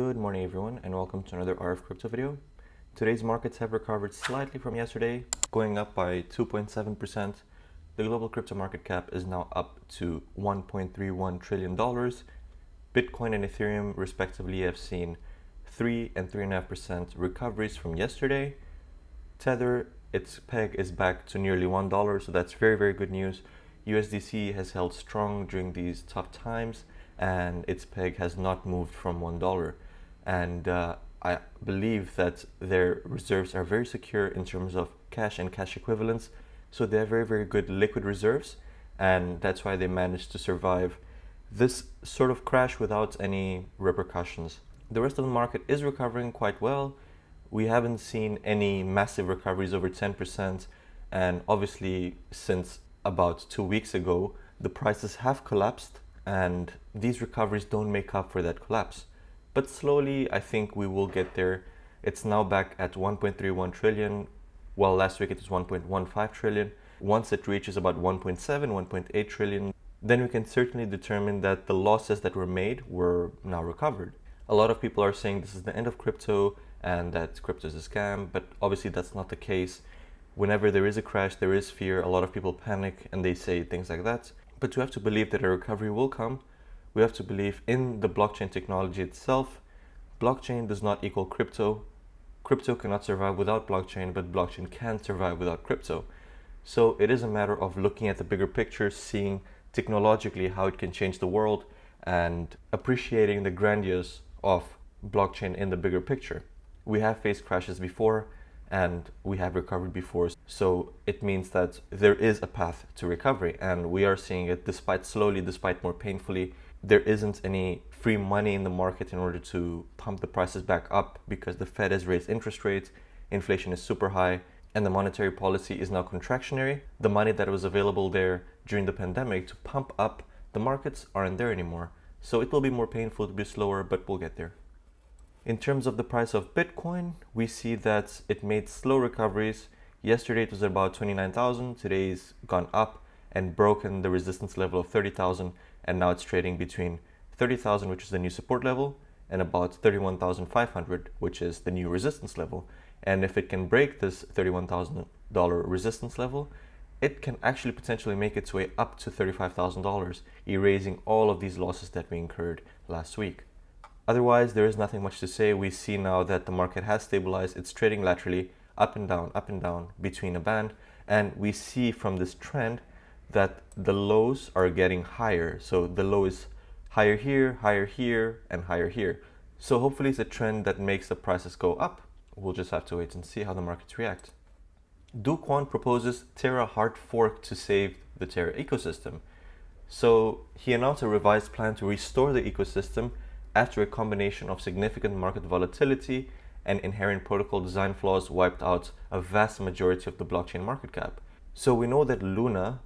Good morning everyone and welcome to another RF Crypto video. Today's markets have recovered slightly from yesterday, going up by 2.7%. The global crypto market cap is now up to $1.31 trillion. Bitcoin and Ethereum respectively have seen 3 and 3.5% recoveries from yesterday. Tether, its peg is back to nearly $1, so that's very good news. USDC has held strong during these tough times and its peg has not moved from $1. And I believe that their reserves are very secure in terms of cash and cash equivalents. So they have very good liquid reserves, and that's why they managed to survive this sort of crash without any repercussions. The rest of the market is recovering quite well. We haven't seen any massive recoveries over 10%, and obviously since about 2 weeks ago, the prices have collapsed, and these recoveries don't make up for that collapse. But slowly, I think we will get there. It's now back at 1.31 trillion, while last week it was 1.15 trillion. Once it reaches about 1.7, 1.8 trillion, then we can certainly determine that the losses that were made were now recovered. A lot of people are saying this is the end of crypto and that crypto is a scam, but obviously that's not the case. Whenever there is a crash, there is fear. A lot of people panic and they say things like that. But we have to believe that a recovery will come. We have to believe in the blockchain technology itself. Blockchain does not equal crypto. Crypto cannot survive without blockchain, but blockchain can survive without crypto. So it is a matter of looking at the bigger picture, seeing technologically how it can change the world, and appreciating the grandiose of blockchain in the bigger picture. We have faced crashes before and we have recovered before, so it means that there is a path to recovery, and we are seeing it despite slowly, despite more painfully. There isn't any free money in the market in order to pump the prices back up because the Fed has raised interest rates, inflation is super high, and the monetary policy is now contractionary. The money that was available there during the pandemic to pump up the markets aren't there anymore. So it will be more painful, to be slower, but we'll get there. In terms of the price of Bitcoin, we see that it made slow recoveries. Yesterday it was about 29,000, today's gone up and broken the resistance level of 30,000, and now it's trading between 30,000, which is the new support level, and about 31,500, which is the new resistance level. And if it can break this $31,000 resistance level, it can actually potentially make its way up to $35,000, erasing all of these losses that we incurred last week. Otherwise, there is nothing much to say. We see now that the market has stabilized. It's trading laterally, up and down between a band. And we see from this trend that the lows are getting higher. So the low is higher here, and higher here. So hopefully it's a trend that makes the prices go up. We'll just have to wait and see how the markets react. Kwon proposes Terra hard fork to save the Terra ecosystem. So he announced a revised plan to restore the ecosystem after a combination of significant market volatility and inherent protocol design flaws wiped out a vast majority of the blockchain market cap. So we know that Luna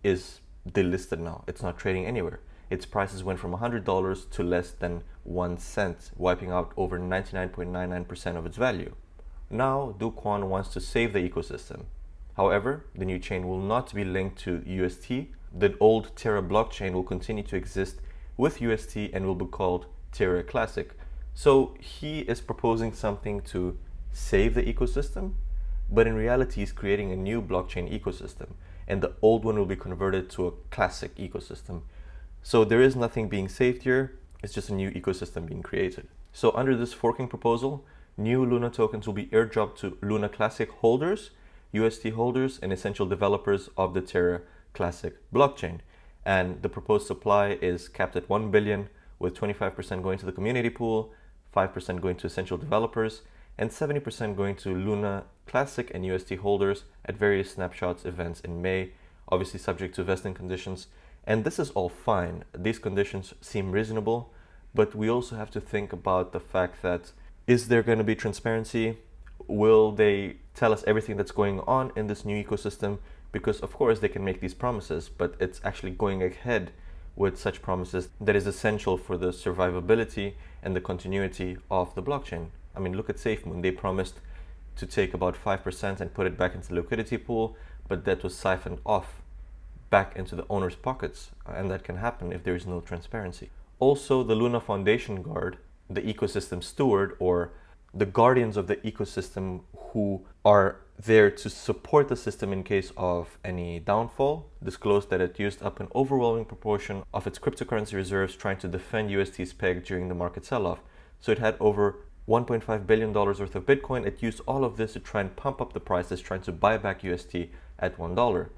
is delisted now. It's not trading anywhere. Its prices went from $100 to less than 1 cent, wiping out over 99.99% of its value. Now, Kwon wants to save the ecosystem. However, the new chain will not be linked to UST. The old Terra blockchain will continue to exist with UST and will be called Terra Classic. So he is proposing something to save the ecosystem, but in reality he's creating a new blockchain ecosystem, and the old one will be converted to a classic ecosystem. So there is nothing being saved here, it's just a new ecosystem being created. So under this forking proposal, new Luna tokens will be airdropped to Luna Classic holders, UST holders, and essential developers of the Terra Classic blockchain. And the proposed supply is capped at 1 billion, with 25% going to the community pool, 5% going to essential developers, and 70% going to Luna Classic and UST holders at various snapshots events in May, obviously subject to vesting conditions. And this is all fine. These conditions seem reasonable, but we also have to think about the fact that, is there going to be transparency? Will they tell us everything that's going on in this new ecosystem? Because of course they can make these promises, but it's actually going ahead with such promises that is essential for the survivability and the continuity of the blockchain. I mean, look at SafeMoon. They promised to take about 5% and put it back into the liquidity pool, but that was siphoned off back into the owner's pockets, and that can happen if there is no transparency. Also, the Luna Foundation Guard the ecosystem steward or the guardians of the ecosystem who are there to support the system in case of any downfall, disclosed that it used up an overwhelming proportion of its cryptocurrency reserves trying to defend UST's peg during the market sell-off. So it had over $1.5 billion worth of Bitcoin. It used all of this to try and pump up the prices, trying to buy back UST at $1.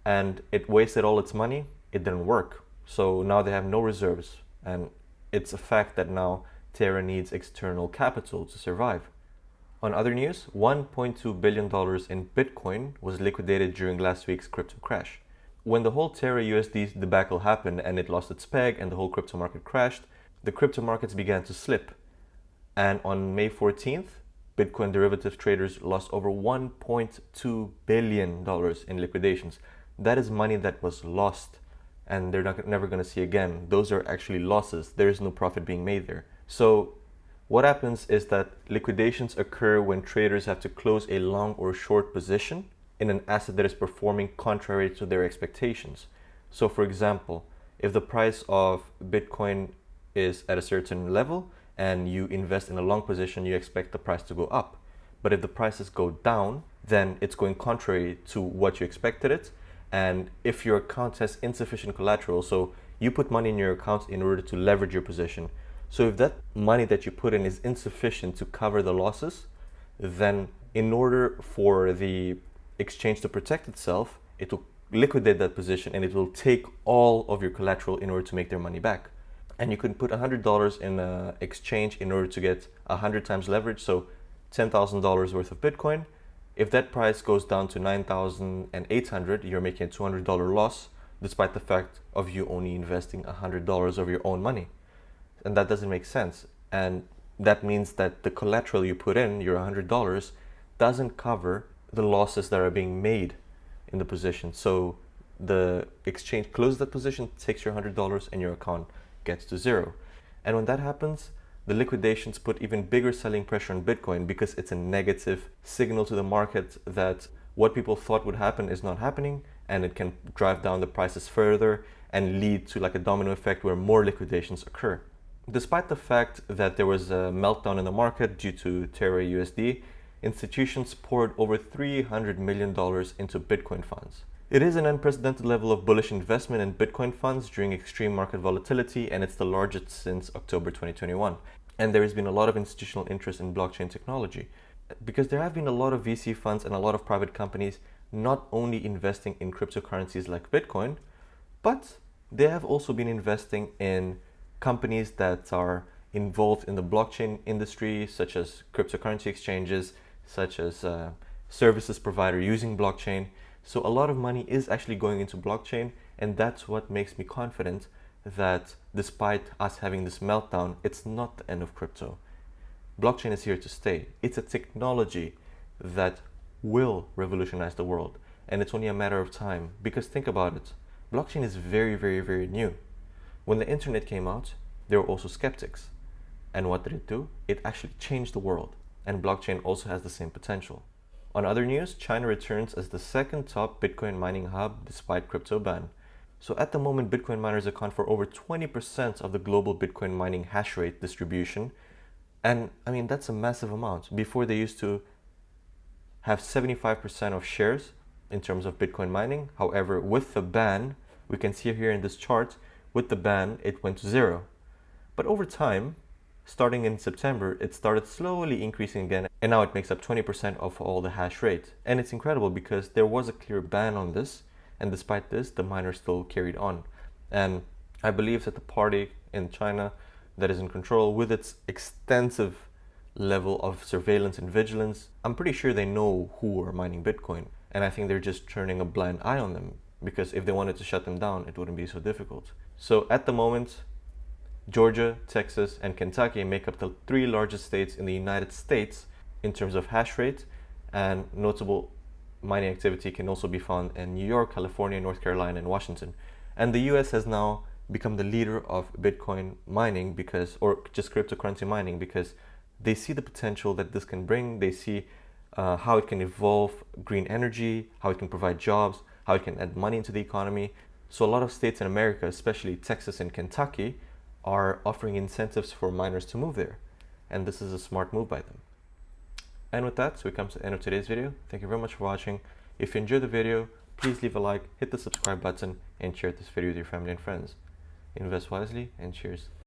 And it wasted all its money. It didn't work. So now they have no reserves. And it's a fact that now Terra needs external capital to survive. On other news, $1.2 billion in Bitcoin was liquidated during last week's crypto crash. When the whole Terra USD debacle happened and it lost its peg and the whole crypto market crashed, the crypto markets began to slip. And on May 14th, Bitcoin derivative traders lost over $1.2 billion in liquidations. That is money that was lost and they're never going to see again. Those are actually losses. There is no profit being made there. So what happens is that liquidations occur when traders have to close a long or short position in an asset that is performing contrary to their expectations. So for example, if the price of Bitcoin is at a certain level and you invest in a long position, you expect the price to go up. But if the prices go down, then it's going contrary to what you expected it. And if your account has insufficient collateral, so you put money in your account in order to leverage your position. So if that money that you put in is insufficient to cover the losses, then in order for the exchange to protect itself, it will liquidate that position and it will take all of your collateral in order to make their money back. And you can put $100 in an exchange in order to get 100 times leverage, so $10,000 worth of Bitcoin. If that price goes down to $9,800, you're making a $200 loss, despite the fact of you only investing $100 of your own money. And that doesn't make sense. And that means that the collateral you put in, your $100, doesn't cover the losses that are being made in the position. So the exchange closes that position, takes your $100, and your account gets to zero. And when that happens, the liquidations put even bigger selling pressure on Bitcoin because it's a negative signal to the market that what people thought would happen is not happening, and it can drive down the prices further and lead to like a domino effect where more liquidations occur. Despite the fact that there was a meltdown in the market due to Terra USD, institutions poured over $300 million into Bitcoin funds. It is an unprecedented level of bullish investment in Bitcoin funds during extreme market volatility, and it's the largest since October 2021. And there has been a lot of institutional interest in blockchain technology because there have been a lot of VC funds and a lot of private companies not only investing in cryptocurrencies like Bitcoin, but they have also been investing in companies that are involved in the blockchain industry, such as cryptocurrency exchanges, such as services provider using blockchain. So a lot of money is actually going into blockchain, and that's what makes me confident that despite us having this meltdown, it's not the end of crypto. Blockchain is here to stay. It's a technology that will revolutionize the world, and it's only a matter of time. Because think about it, blockchain is very, very, very new. When the internet came out, there were also skeptics. And what did it do? It actually changed the world, and blockchain also has the same potential. On other news, China returns as the second top Bitcoin mining hub despite crypto ban. So at the moment, Bitcoin miners account for over 20% of the global Bitcoin mining hash rate distribution. And I mean, that's a massive amount. Before, they used to have 75% of shares in terms of Bitcoin mining. However, with the ban, we can see here in this chart, with the ban, it went to zero. But over time, starting in September, it started slowly increasing again, and now it makes up 20% of all the hash rate. And it's incredible because there was a clear ban on this, and despite this, the miners still carried on. And I believe that the party in China that is in control, with its extensive level of surveillance and vigilance, I'm pretty sure they know who are mining Bitcoin. And I think they're just turning a blind eye on them, because if they wanted to shut them down, it wouldn't be so difficult. So at the moment, Georgia, Texas, and Kentucky make up the three largest states in the United States in terms of hash rate, and notable mining activity can also be found in New York, California, North Carolina, and Washington. And the US has now become the leader of Bitcoin mining or just cryptocurrency mining, because they see the potential that this can bring. They see how it can evolve green energy, how it can provide jobs, how it can add money into the economy. So a lot of states in America, especially Texas and Kentucky, are offering incentives for miners to move there, and this is a smart move by them. And with that, so we come to the end of today's video. Thank you very much for watching. If you enjoyed the video, please leave a like, hit the subscribe button, and share this video with your family and friends. Invest wisely, and cheers.